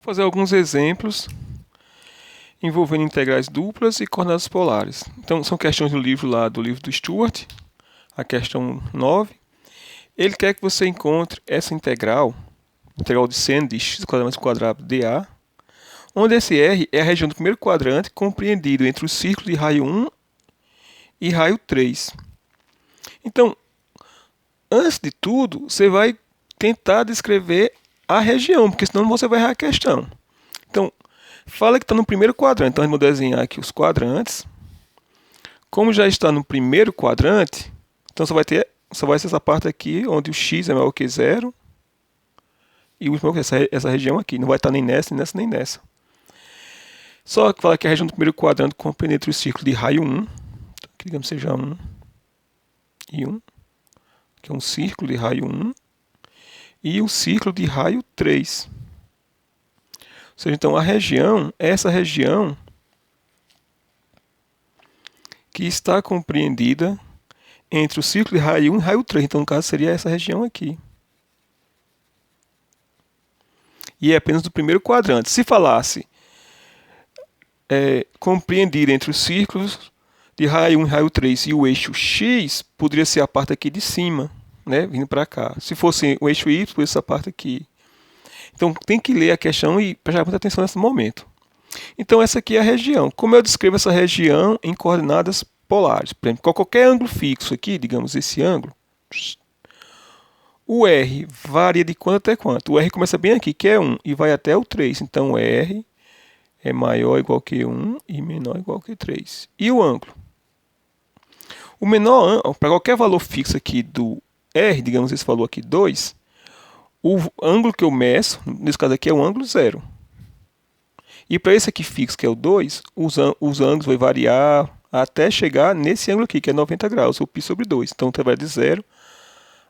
Fazer alguns exemplos envolvendo integrais duplas e coordenadas polares. Então, são questões do livro do Stuart, a questão 9. Ele quer que você encontre essa integral de seno de x quadrado mais quadrado dA, onde esse R é a região do primeiro quadrante compreendido entre o círculo de raio 1 e raio 3. Então, antes de tudo, você vai tentar descrever a região, porque senão você vai errar a questão. Então, fala que está no primeiro quadrante. Então, vamos desenhar aqui os quadrantes. Como já está no primeiro quadrante, então só vai ser essa parte aqui, onde o x é maior que zero. E o último é essa região aqui. Não vai estar nem nessa, nem nessa, nem nessa. Só que fala que a região do primeiro quadrante compreende entre o círculo de raio 1. Então, aqui, digamos, seja 1 e 1. Que é um círculo de raio 1. E o círculo de raio 3. Ou seja, então a região é essa região que está compreendida entre o círculo de raio 1 e raio 3. Então, no caso, seria essa região aqui. E é apenas do primeiro quadrante. Se falasse compreendido entre os círculos de raio 1 e raio 3 e o eixo x, poderia ser a parte aqui de cima, né, vindo para cá. Se fosse o eixo y, poderia ser essa parte aqui. Então, tem que ler a questão e prestar muita atenção nesse momento. Então, essa aqui é a região. Como eu descrevo essa região em coordenadas polares? Por exemplo, qualquer ângulo fixo aqui, digamos esse ângulo, o R varia de quanto até quanto? O R começa bem aqui, que é 1, e vai até o 3. Então, o R é maior ou igual que 1 e menor ou igual que 3. E o ângulo? O menor ângulo, para qualquer valor fixo aqui do R, digamos esse valor aqui 2, o ângulo que eu meço, nesse caso aqui é o ângulo 0. E para esse aqui fixo, que é o 2, os ângulos vão variar até chegar nesse ângulo aqui, que é 90 graus, ou π sobre 2. Então, vai de 0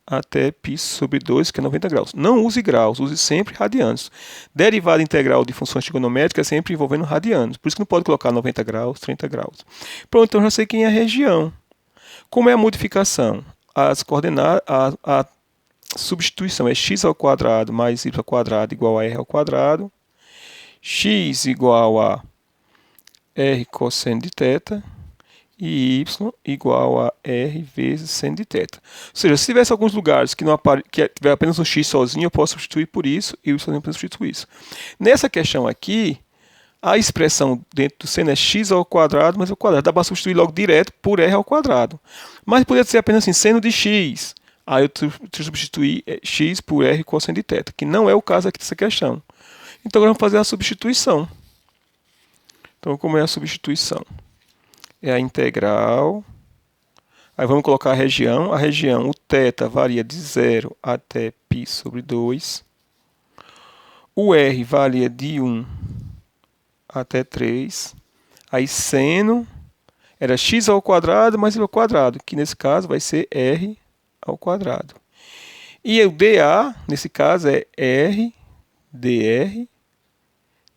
até π sobre 2, que é 90 graus. Não use graus, use sempre radianos. Derivada integral de funções trigonométricas é sempre envolvendo radianos. Por isso que não pode colocar 90 graus, 30 graus. Pronto, então já sei quem é a região. Como é a modificação? As coordenadas, a substituição é x ao quadrado mais y ao quadrado igual a r ao quadrado. X igual a r cosseno de θ. E y igual a r vezes seno de θ. Ou seja, se tivesse alguns lugares que tiver apenas um x sozinho, eu posso substituir por isso, e y sozinho eu posso substituir isso. Nessa questão aqui, a expressão dentro do seno é x ao quadrado mais ao quadrado. Dá para substituir logo direto por r ao quadrado. Mas poderia ser apenas assim, seno de x. Aí eu substituir x por r cosseno de θ, que não é o caso aqui dessa questão. Então, agora vamos fazer a substituição. Então, como é a substituição? É a integral. Aí vamos colocar a região. A região, o θ varia de 0 até π sobre 2. O r varia de 1 até 3. Aí seno era x ao quadrado mais y ao quadrado, que nesse caso vai ser r ao quadrado. E o dA, nesse caso, é r dr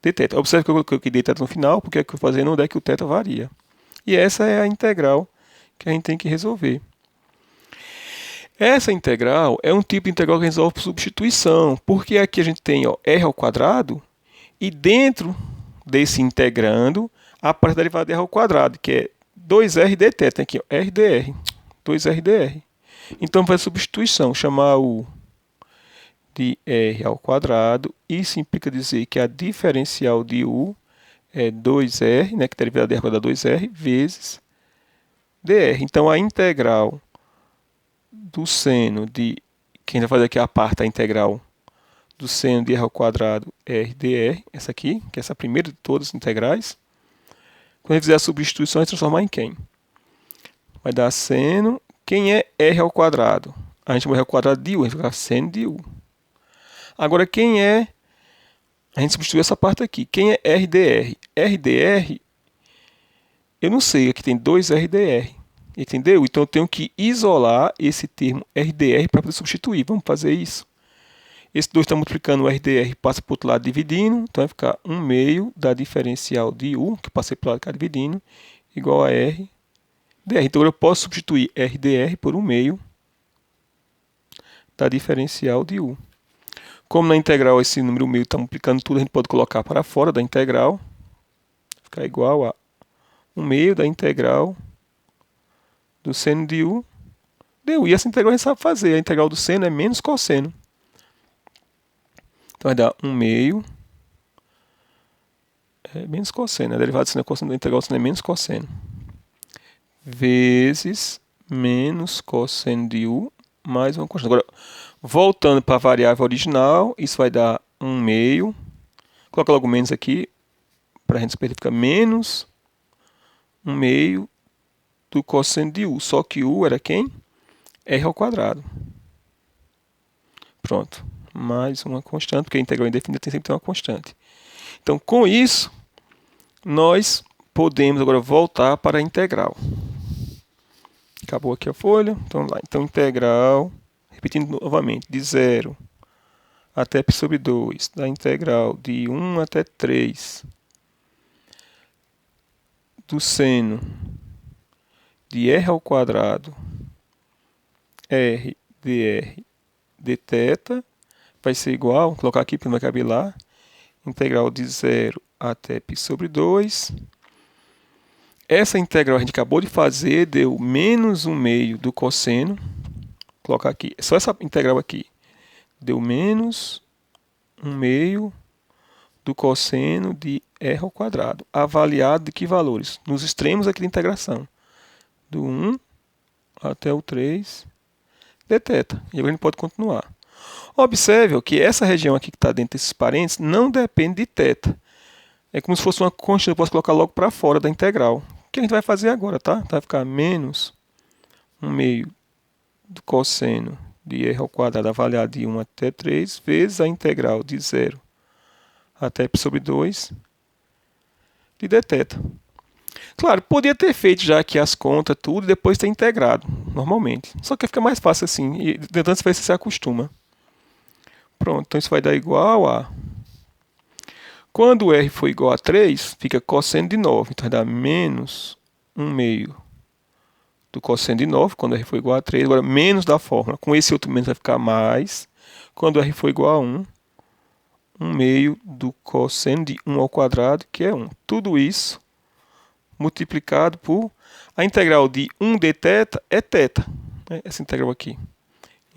dθ. Observe que eu coloquei dθ no final, porque é que eu vou fazer onde é que o θ varia. E essa é a integral que a gente tem que resolver. Essa integral é um tipo de integral que resolve por substituição, porque aqui a gente tem r ao quadrado e dentro desse integrando aparece a derivada de r ao quadrado, que é 2r dθ. Tem aqui r dr, 2r dr. Então vai substituição, chamar o de r ao quadrado. Isso implica dizer que a diferencial de u é 2r, né, que a derivada de r vai dar 2r, vezes dr. Então, a integral do seno de... Quem vai fazer aqui a parte, a integral do seno de r ao quadrado r dr, essa aqui, que é essa primeira de todas as integrais. Quando a gente fizer a substituição, a gente transformar em quem? Vai dar seno... Quem é r ao quadrado? A gente chama r ao quadrado de u, a gente vai ficar seno de u. Agora, quem é... A gente substitui essa parte aqui. Quem é RDR? RDR, eu não sei. Aqui tem 2RDR. Entendeu? Então, eu tenho que isolar esse termo RDR para poder substituir. Vamos fazer isso. Esse 2 está multiplicando o RDR, passa para o outro lado dividindo. Então, vai ficar 1 meio da diferencial de U, que passei para o lado cá dividindo, igual a RDR. Então, eu posso substituir RDR por 1 meio da diferencial de U. Como na integral esse número meio está multiplicando tudo, a gente pode colocar para fora da integral. Ficar igual a 1 meio da integral do seno de U deu. E essa integral a gente sabe fazer. A integral do seno é menos cosseno. Então vai dar 1 meio. É menos cosseno. A derivada do seno é cosseno da integral do seno é menos cosseno. Vezes menos cosseno de U mais uma constante. Agora, voltando para a variável original, isso vai dar 1 meio. Coloca logo menos aqui, para a gente especificar menos 1 meio do cosseno de U. Só que U era quem? R ao quadrado. Pronto. Mais uma constante, porque a integral indefinida tem sempre uma constante. Então, com isso, nós podemos agora voltar para a integral. Acabou aqui a folha. Então, lá. Então, integral, repetindo novamente, de 0 até π sobre 2, da integral de 1 até 3, do seno de r ao quadrado, r dr dθ, vai ser igual, vou colocar aqui para não caber lá, integral de 0 até π sobre 2. Essa integral a gente acabou de fazer, deu menos 1 meio do cosseno. Vou colocar aqui, só essa integral aqui. Deu menos 1 meio do cosseno de r ao quadrado. Avaliado de que valores? Nos extremos aqui da integração. Do 1 até o 3 dθ. E agora a gente pode continuar. Observe que essa região aqui que está dentro desses parênteses não depende de θ. É como se fosse uma constante, eu posso colocar logo para fora da integral. O que a gente vai fazer agora, tá? Vai ficar menos 1 meio do cosseno de r ao quadrado avaliado de 1 até 3 vezes a integral de 0 até π sobre 2 de dθ. Claro, podia ter feito já aqui as contas, tudo, e depois ter integrado, normalmente. Só que fica mais fácil assim, e tentando você se acostuma. Pronto, então isso vai dar igual a... Quando r for igual a 3, fica cosseno de 9. Então vai dar menos 1 meio do cosseno de 9, quando r for igual a 3. Agora, menos da fórmula. Com esse outro menos vai ficar mais. Quando r for igual a 1, 1 meio do cosseno de 1 ao quadrado, que é 1. Tudo isso multiplicado por... A integral de 1 dθ é θ. Essa integral aqui.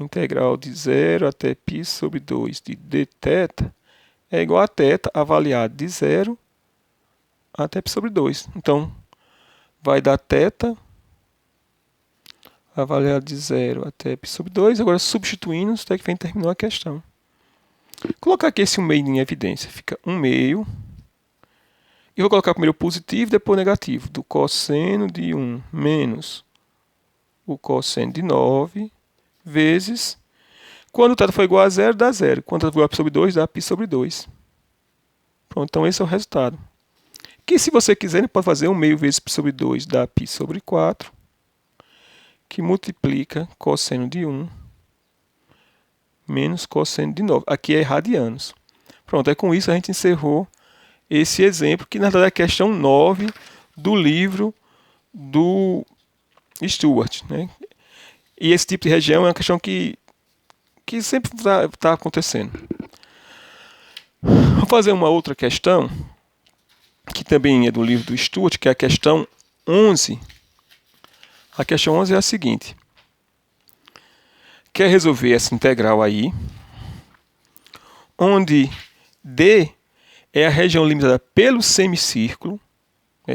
Integral de 0 até π sobre 2 de dθ é igual a θ avaliado de 0 até π sobre 2. Então, vai dar θ avaliado de 0 até π sobre 2. Agora, substituindo, até que vem terminou a questão. Colocar aqui esse 1 meio em evidência. Fica 1 meio. E vou colocar primeiro o positivo, depois o negativo. Do cosseno de 1 menos o cosseno de 9 vezes... Quando o θ for igual a 0, dá 0. Quando o θ for igual a π sobre 2, dá π sobre 2. Pronto, então esse é o resultado. Que se você quiser, pode fazer 1 meio vezes π sobre 2 dá π sobre 4, que multiplica cosseno de 1 menos cosseno de 9. Aqui é radianos. Pronto, é com isso a gente encerrou esse exemplo, que na verdade é a questão 9 do livro do Stuart, né? E esse tipo de região é uma questão que sempre está acontecendo. Vou fazer uma outra questão, que também é do livro do Stuart, que é a questão 11. A questão 11 é a seguinte. Quer resolver essa integral aí, onde D é a região limitada pelo semicírculo,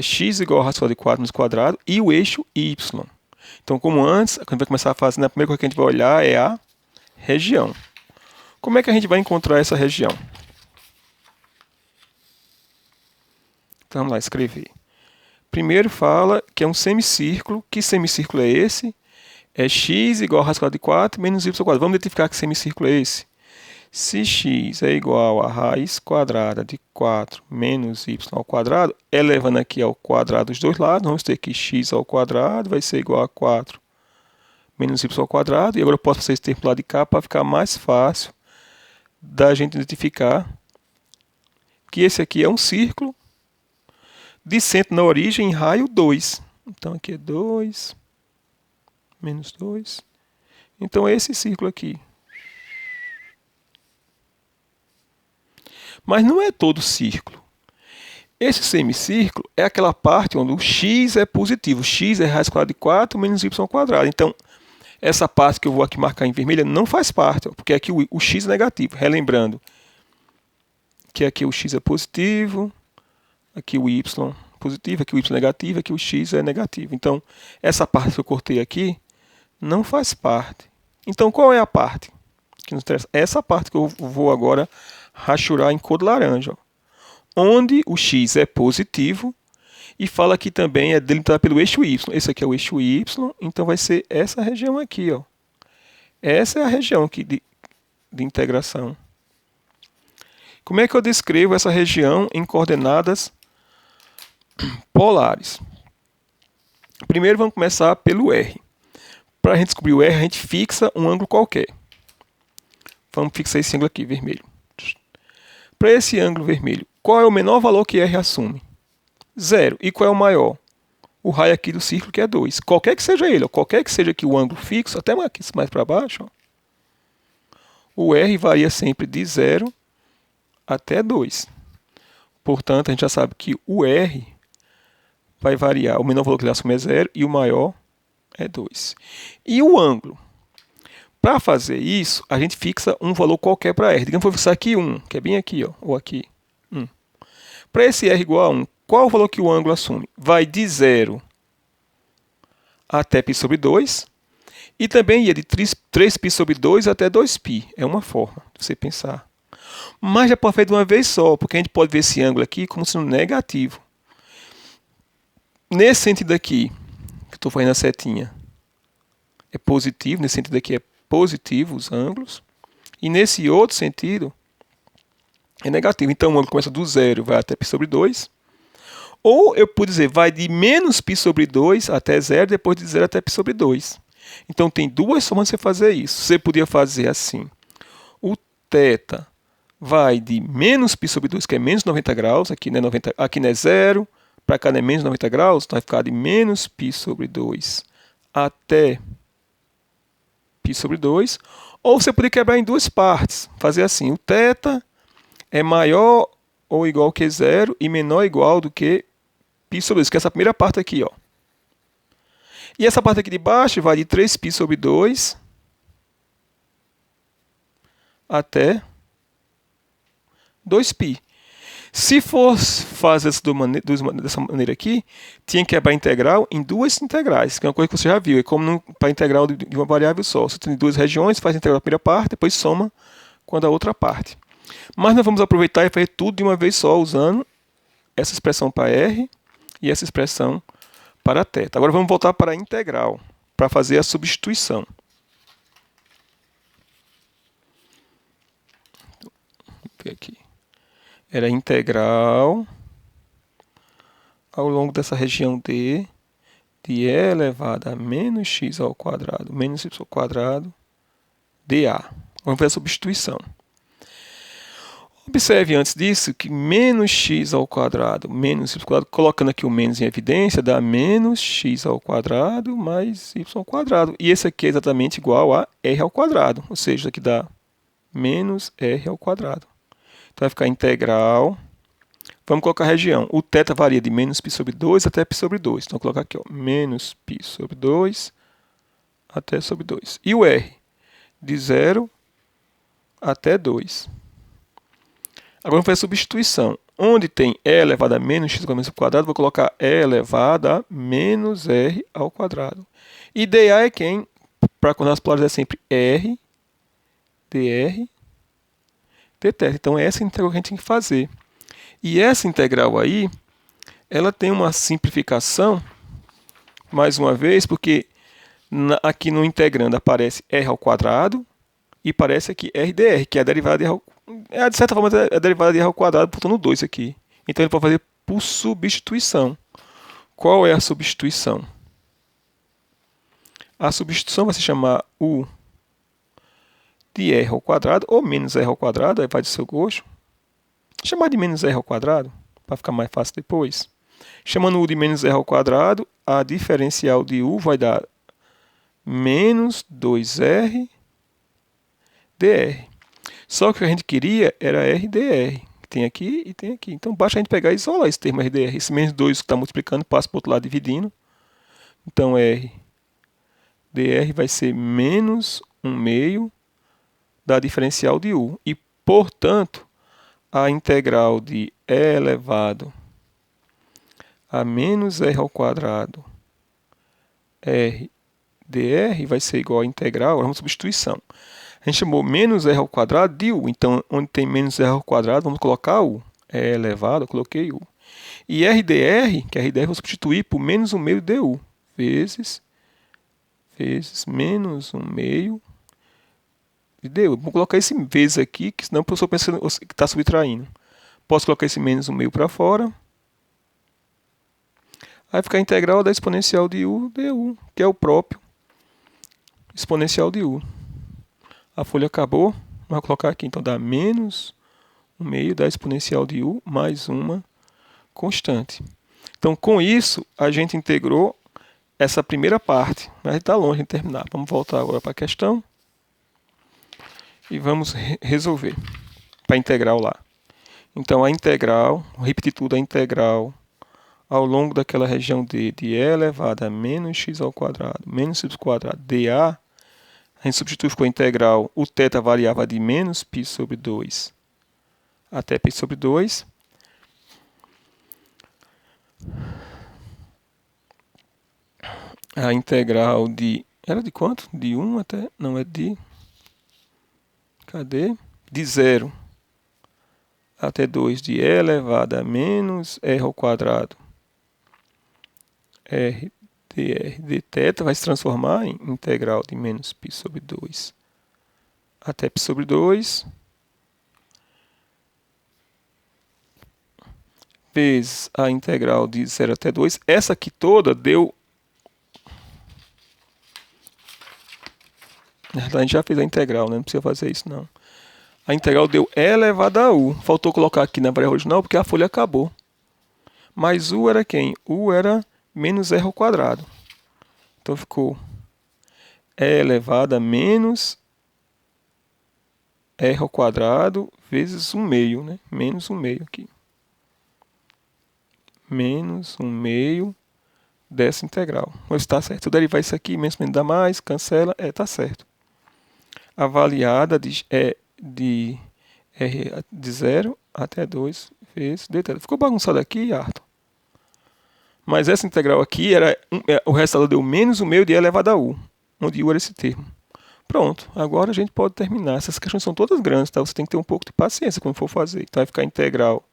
x igual a raiz de 4 menos quadrado, e o eixo y. Então, como antes, quando a gente vai começar a fazer, a primeira coisa que a gente vai olhar é a região. Como é que a gente vai encontrar essa região? Então, vamos lá, escrever. Primeiro fala que é um semicírculo. Que semicírculo é esse? É x igual a raiz de 4 menos y ao quadrado. Vamos identificar que semicírculo é esse. Se x é igual a raiz quadrada de 4 menos y ao quadrado, elevando aqui ao quadrado dos dois lados, vamos ter que x ao quadrado vai ser igual a 4 menos y ao quadrado. E agora eu posso fazer esse termo lá de cá para ficar mais fácil da gente identificar que esse aqui é um círculo de centro na origem em raio 2. Então aqui é 2 menos 2. Então é esse círculo aqui. Mas não é todo círculo. Esse semicírculo é aquela parte onde o x é positivo. X é raiz quadrada de 4 menos y ao quadrado. Então, essa parte que eu vou aqui marcar em vermelho não faz parte, ó, porque aqui o x é negativo. Relembrando que aqui o x é positivo, aqui o y positivo, aqui o y negativo, aqui o x é negativo. Então, essa parte que eu cortei aqui não faz parte. Então, qual é a parte que nos interessa? Essa parte que eu vou agora rachurar em cor de laranja, ó, onde o x é positivo e fala que também é delimitado pelo eixo y. Esse aqui é o eixo y, então vai ser essa região aqui, ó. Essa é a região aqui de integração. Como é que eu descrevo essa região em coordenadas polares? Primeiro vamos começar pelo R. Para a gente descobrir o R, a gente fixa um ângulo qualquer. Vamos fixar esse ângulo aqui, vermelho. Para esse ângulo vermelho, qual é o menor valor que R assume? 0. E qual é o maior? O raio aqui do círculo, que é 2. Qualquer que seja ele, ó, qualquer que seja aqui o ângulo fixo, até aqui mais para baixo, ó, o R varia sempre de 0 até 2. Portanto, a gente já sabe que o R vai variar. O menor valor que ele assume é 0 e o maior é 2. E o ângulo? Para fazer isso, a gente fixa um valor qualquer para R. Digamos que eu vou fixar aqui 1, que é bem aqui, ó, ou aqui. 1. Para esse R igual a 1, qual o valor que o ângulo assume? Vai de 0 até π sobre 2. E também ia de 3π sobre 2 até 2π. É uma forma de você pensar. Mas já pode fazer de uma vez só, porque a gente pode ver esse ângulo aqui como sendo negativo. Nesse sentido aqui, que estou fazendo a setinha, é positivo. Nesse sentido aqui é positivo os ângulos. E nesse outro sentido, é negativo. Então o ângulo começa do 0 vai até π sobre 2. Ou eu pude dizer, vai de menos π sobre 2 até 0, depois de 0 até π sobre 2. Então tem duas formas de você fazer isso. Você podia fazer assim. O θ vai de menos π sobre 2, que é menos 90 graus. Aqui não é, 90, aqui não é 0, para cá não é menos 90 graus. Então vai ficar de menos π sobre 2 até π sobre 2. Ou você poderia quebrar em duas partes. Fazer assim, o θ é maior ou igual que 0 e menor ou igual do que π sobre 2, que é essa primeira parte aqui, ó. E essa parte aqui de baixo vai de 3π sobre 2 até 2π. Se fosse fazer dessa maneira aqui, tinha que quebrar a integral em duas integrais, que é uma coisa que você já viu. É como para a integral de uma variável só. Você tem duas regiões, faz a integral da primeira parte, depois soma com a da outra parte. Mas nós vamos aproveitar e fazer tudo de uma vez só, usando essa expressão para R e essa expressão para θ. Agora vamos voltar para a integral, para fazer a substituição. Vou ver aqui. Era integral ao longo dessa região D de E elevado a menos x ao quadrado menos y ao quadrado dA. Vamos ver a substituição. Observe antes disso que menos x ao quadrado menos y ao quadrado, colocando aqui o menos em evidência, dá menos x ao quadrado mais y ao quadrado. E esse aqui é exatamente igual a r ao quadrado, ou seja, isso aqui dá menos r ao quadrado. Então vai ficar integral. Vamos colocar a região. O θ varia de menos π sobre 2 até π sobre 2. Então vou colocar aqui, ó, menos π sobre 2 até sobre 2. E o r? De 0 até 2. Agora vamos fazer a substituição. Onde tem e elevado a menos x ao quadrado, vou colocar e elevado a menos r ao quadrado. E dA é quem? Para coordenadas polares é sempre r, dr, dθ. Então é essa integral que a gente tem que fazer. E essa integral aí, ela tem uma simplificação, mais uma vez, porque aqui no integrando aparece r ao quadrado e aparece aqui r dr, que é a derivada de r ao quadrado. De certa forma, é a derivada de r ao quadrado, botando 2 aqui. Então, ele pode fazer por substituição. Qual é a substituição? A substituição vai se chamar U de r ao quadrado, ou menos r ao quadrado, aí vai do seu gosto. Chamar de menos r ao quadrado, para ficar mais fácil depois. Chamando U de menos r ao quadrado, a diferencial de U vai dar menos 2r dr. Só que o que a gente queria era r dr. tem aqui e tem aqui. Então basta a gente pegar e isolar esse termo RDR. Esse menos 2 que está multiplicando passa para o outro lado dividindo. Então RDR vai ser menos 1 meio da diferencial de U. E, portanto, a integral de E elevado a menos R ao quadrado R dr vai ser igual a integral, agora vamos substituição. A gente chamou menos R ao quadrado de U, então onde tem menos R ao quadrado, vamos colocar U. É elevado, eu coloquei U. E RDR, que é RDR, eu vou substituir por menos 1 meio du, vezes menos 1 meio de du. Vou colocar esse vezes aqui, que senão o professor pensa que está subtraindo. Posso colocar esse menos 1 meio para fora. Aí fica a integral da exponencial de U du, que é o próprio exponencial de U. A folha acabou, vou colocar aqui, então dá menos 1 meio da exponencial de U mais uma constante. Então, com isso, a gente integrou essa primeira parte, mas está longe de terminar. Vamos voltar agora para a questão e vamos resolver para a integral lá. Então, a integral, vou repetir tudo, a integral ao longo daquela região D de E elevado a menos x ao quadrado, menos y quadrado, dA, a gente substitui com a integral, o θ variava de menos π sobre 2 até π sobre 2. A integral de... Era de quanto? De 1 até... Não, é de... Cadê? De 0 até 2 de E elevado a menos R ao quadrado. R dr de θ vai se transformar em integral de menos π sobre 2 até π sobre 2 vezes a integral de 0 até 2. Essa aqui toda deu... Na verdade, a gente já fez a integral, né? Não precisa fazer isso, não. A integral deu E elevado a U. Faltou colocar aqui na variável original porque a folha acabou. Mas U era quem? U era menos R ao quadrado. Então ficou E elevado a menos R ao quadrado vezes 1 meio, né? Menos 1 meio aqui. Menos 1 meio dessa integral. Mas está certo. Eu derivar isso aqui, menos dá mais, cancela, está certo. Avaliada de R de 0 até 2 vezes dθ. Ficou bagunçado aqui, Arthur? Mas essa integral aqui, o resultado deu menos 1 meio de E elevado a U, onde U era esse termo. Pronto, agora a gente pode terminar. Essas questões são todas grandes, tá? Você tem que ter um pouco de paciência quando for fazer. Então vai ficar a integral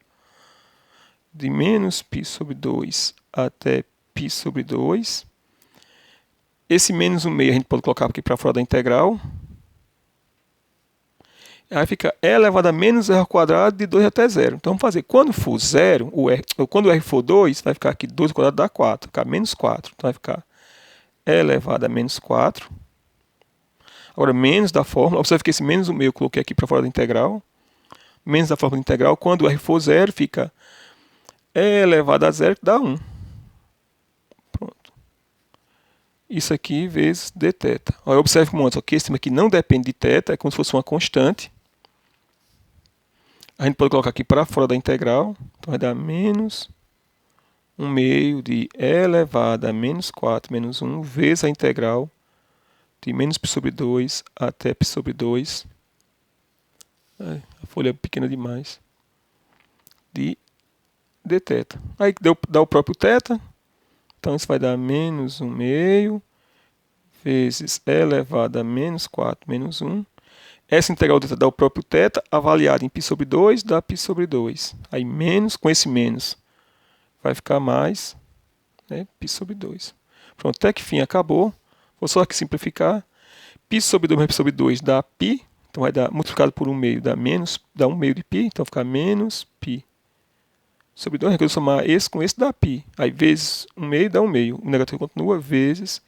de menos π sobre 2 até π sobre 2. Esse menos 1 meio a gente pode colocar aqui para fora da integral. Aí fica E elevado a menos R ao quadrado de 2 até 0. Então vamos fazer. Quando for 0, quando o R for 2, vai ficar aqui 2 ao quadrado dá 4. Vai ficar menos 4. Então vai ficar E elevado a menos 4. Agora, menos da fórmula. Observe que esse menos 1 meio eu coloquei aqui para fora da integral. Menos da fórmula da integral. Quando o R for 0, fica E elevado a 0, que dá 1. Pronto. Isso aqui vezes dθ. Olha, observe como antes, que esse termo aqui não depende de θ, é como se fosse uma constante. A gente pode colocar aqui para fora da integral. Então vai dar menos 1 meio de E elevado a menos 4 menos 1 vezes a integral de menos π sobre 2 até π sobre 2. A folha é pequena demais. De dθ. Aí dá o próprio θ. Então isso vai dar menos 1 meio vezes E elevado a menos 4 menos 1. Essa integral dθ dá o próprio θ, avaliado em π sobre 2, dá π sobre 2. Aí menos, com esse menos, vai ficar mais, né, π sobre 2. Pronto, até que fim acabou. Vou só aqui simplificar. π sobre 2 mais π sobre 2 dá π. Então vai dar, multiplicado por 1 meio, dá 1 meio de π. Então fica menos π sobre 2. Eu somar esse com esse dá π. Aí vezes 1 meio dá 1 meio. O negativo continua, vezes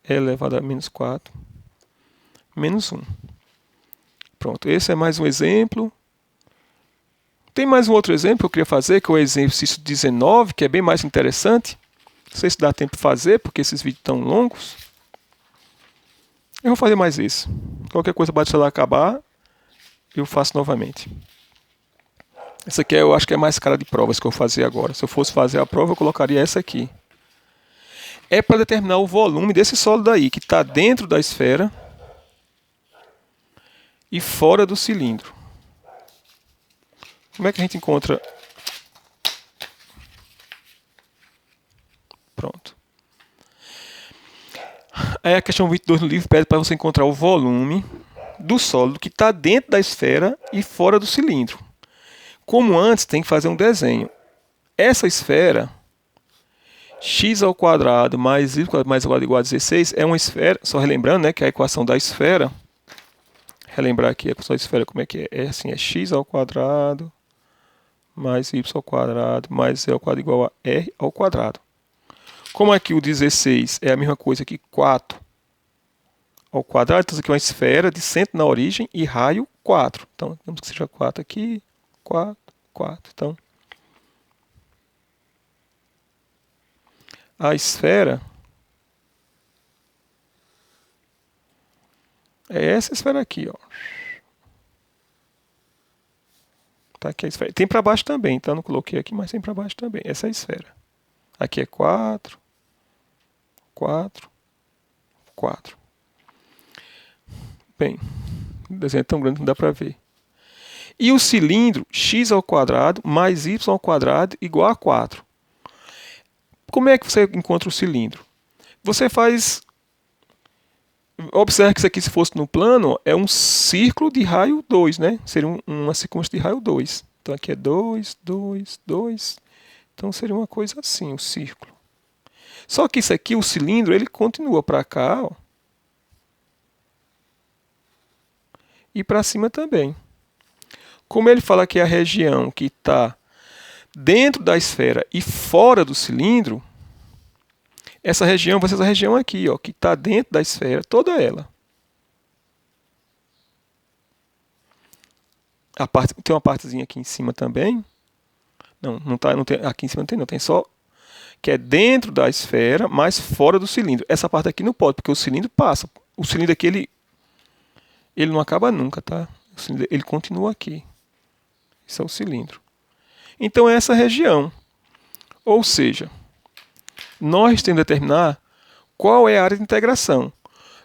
E elevado a menos 4 menos 1. Pronto, esse é mais um exemplo. Tem mais um outro exemplo que eu queria fazer, que é o exercício 19, que é bem mais interessante. Não sei se dá tempo de fazer, porque esses vídeos estão longos. Eu vou fazer mais esse. Qualquer coisa bate lá acabar, eu faço novamente. Essa aqui eu acho que é mais cara de provas que eu vou fazer agora. Se eu fosse fazer a prova, eu colocaria essa aqui. É para determinar o volume desse sólido aí, que está dentro da esfera e fora do cilindro. Como é que a gente encontra? Pronto. Aí a questão 22 no livro pede para você encontrar o volume do sólido que está dentro da esfera e fora do cilindro. Como antes, tem que fazer um desenho. Essa esfera, x ao quadrado mais y mais igual a 16, é uma esfera, só relembrando, né, que a equação da esfera, relembrar aqui a equação da esfera como é que é? É assim, é x ao quadrado mais y ao quadrado mais z ao quadrado igual a r ao quadrado. Como aqui o 16 é a mesma coisa que 4 ao quadrado, então isso aqui é uma esfera de centro na origem e raio 4. Então, vamos que seja 4 aqui, 4, 4. Então, a esfera é essa esfera aqui, ó. Tá aqui a esfera. Tem para baixo também, então eu não coloquei aqui, mas tem para baixo também. Essa é a esfera. Aqui é 4, 4, 4. Bem, o desenho é tão grande que não dá para ver. E o cilindro, x ao quadrado mais y ao quadrado igual a 4. Como é que você encontra o cilindro? Você faz... Observe que isso aqui, se fosse no plano, é um círculo de raio 2, né? Seria uma sequência de raio 2. Então aqui é 2, 2, 2. Então seria uma coisa assim, um círculo. Só que isso aqui, o cilindro, ele continua para cá, ó, e para cima também. Como ele fala que é a região que está dentro da esfera e fora do cilindro, essa região vai ser essa região aqui, ó, que está dentro da esfera, toda ela. Tem uma partezinha aqui em cima também. Não tem, aqui em cima não tem só que é dentro da esfera, mas fora do cilindro. Essa parte aqui não pode, porque o cilindro passa. O cilindro aqui, ele não acaba nunca, tá? O cilindro, ele continua aqui. Esse é o cilindro. Então é essa região. Ou seja, nós temos que determinar qual é a área de integração.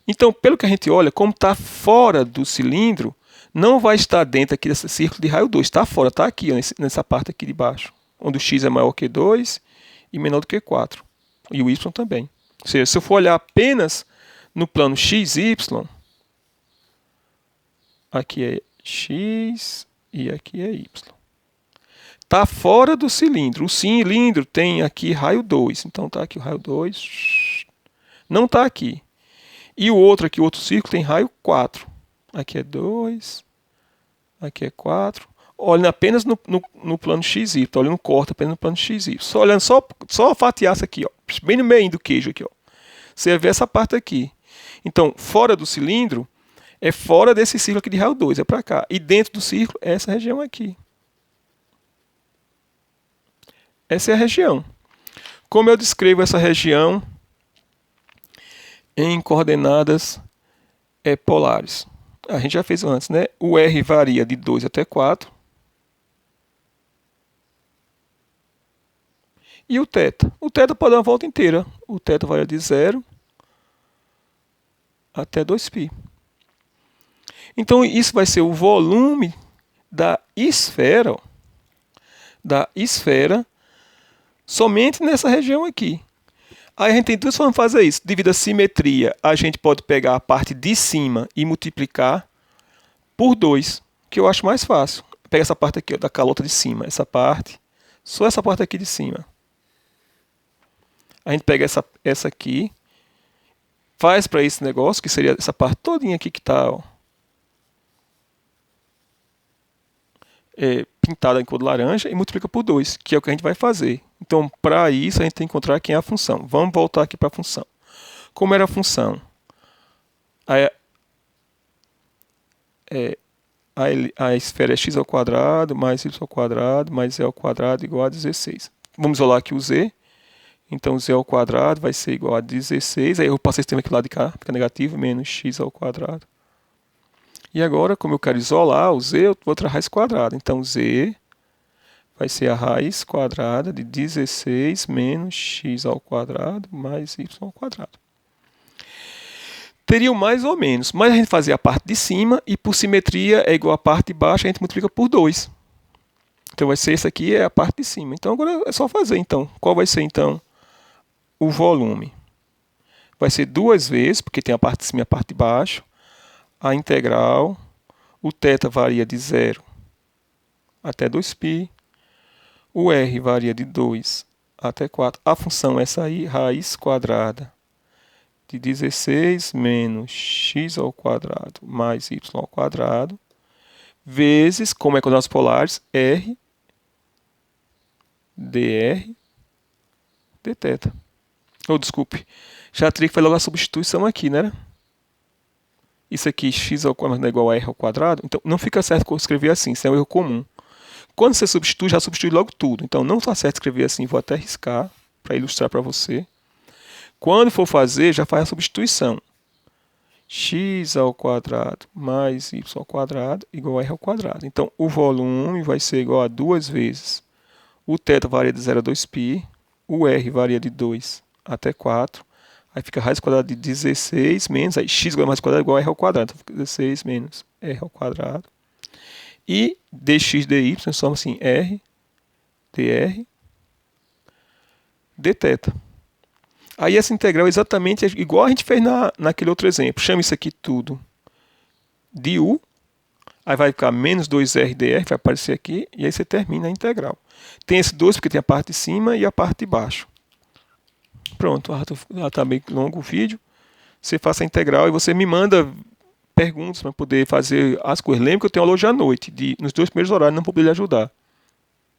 Então, pelo que a gente olha, como está fora do cilindro, não vai estar dentro aqui desse círculo de raio 2. Está fora, está aqui, ó, nessa parte aqui de baixo, onde o x é maior que 2 e menor do que 4. E o y também. Ou seja, se eu for olhar apenas no plano xy, aqui é x e aqui é y. Está fora do cilindro. O cilindro tem aqui raio 2. Então está aqui o raio 2. Não está aqui. E o outro aqui, o outro círculo, tem raio 4. Aqui é 2. Aqui é 4. Olhando apenas no plano XY. Olhando corta apenas no plano XY. Só olhando só fatiar isso aqui, ó, bem no meio do queijo aqui, ó. Você vai ver essa parte aqui. Então, fora do cilindro, é fora desse círculo aqui de raio 2. É para cá. E dentro do círculo, é essa região aqui. Essa é a região. Como eu descrevo essa região em coordenadas polares? A gente já fez antes, né? O R varia de 2 até 4. E o θ? O θ pode dar uma volta inteira. O θ varia de 0 até 2π. Então, isso vai ser o volume da esfera, somente nessa região aqui. Aí a gente tem duas formas de fazer isso. Devido à simetria, a gente pode pegar a parte de cima e multiplicar por 2, que eu acho mais fácil. Pega essa parte aqui, ó, da calota de cima, essa parte, só essa parte aqui de cima. A gente pega essa aqui, faz para esse negócio, que seria essa parte todinha aqui que está pintada em cor de laranja, e multiplica por 2, que é o que a gente vai fazer. Então, para isso, a gente tem que encontrar quem é a função. Vamos voltar aqui para a função. Como era a função? A esfera é x ao quadrado mais y ao quadrado mais z ao quadrado igual a 16. Vamos isolar aqui o z. Então, z ao quadrado vai ser igual a 16. Aí eu passo esse termo aqui do lado de cá, fica negativo, menos x ao quadrado. E agora, como eu quero isolar o z, eu vou outra raiz quadrada. Então, z vai ser a raiz quadrada de 16 menos x ao quadrado mais y ao quadrado. Teria o mais ou menos, mas a gente fazia a parte de cima e por simetria é igual a parte de baixo, a gente multiplica por 2. Então vai ser essa aqui é a parte de cima. Então agora é só fazer então. Qual vai ser então o volume? Vai ser 2 vezes, porque tem a parte de cima e a parte de baixo, a integral, o θ varia de 0 até 2π, o r varia de 2 até 4. A função é essa aí, raiz quadrada de 16 menos x ao quadrado mais y ao quadrado, vezes, como é com os polares, r dr dθ. Desculpe, já teria que fazer logo a substituição aqui, né? Isso aqui, x ao quadrado é igual a r ao quadrado. Então, não fica certo escrever assim, isso é um erro comum. Quando você substitui, já substitui logo tudo. Então, não está certo escrever assim, vou até riscar para ilustrar para você. Quando for fazer, já faz a substituição. X ao quadrado mais y ao quadrado igual a r ao quadrado. Então, o volume vai ser igual a 2 vezes. O θ varia de 0 a 2π, o r varia de 2 até 4. Aí fica raiz quadrada de 16 menos, aí x igual a mais quadrado igual a r ao quadrado. Então, fica 16 menos r ao quadrado. E dx dy, transforma assim, r dr dθ. Aí essa integral é exatamente igual a gente fez naquele outro exemplo. Chama isso aqui tudo de u. Aí vai ficar menos 2r dr, vai aparecer aqui. E aí você termina a integral. Tem esse 2 porque tem a parte de cima e a parte de baixo. Pronto, já está bem longo o vídeo. Você faça a integral e você me manda perguntas para poder fazer as coisas. Lembra que eu tenho aula hoje à noite. Nos 2 primeiros horários não vou poder lhe ajudar.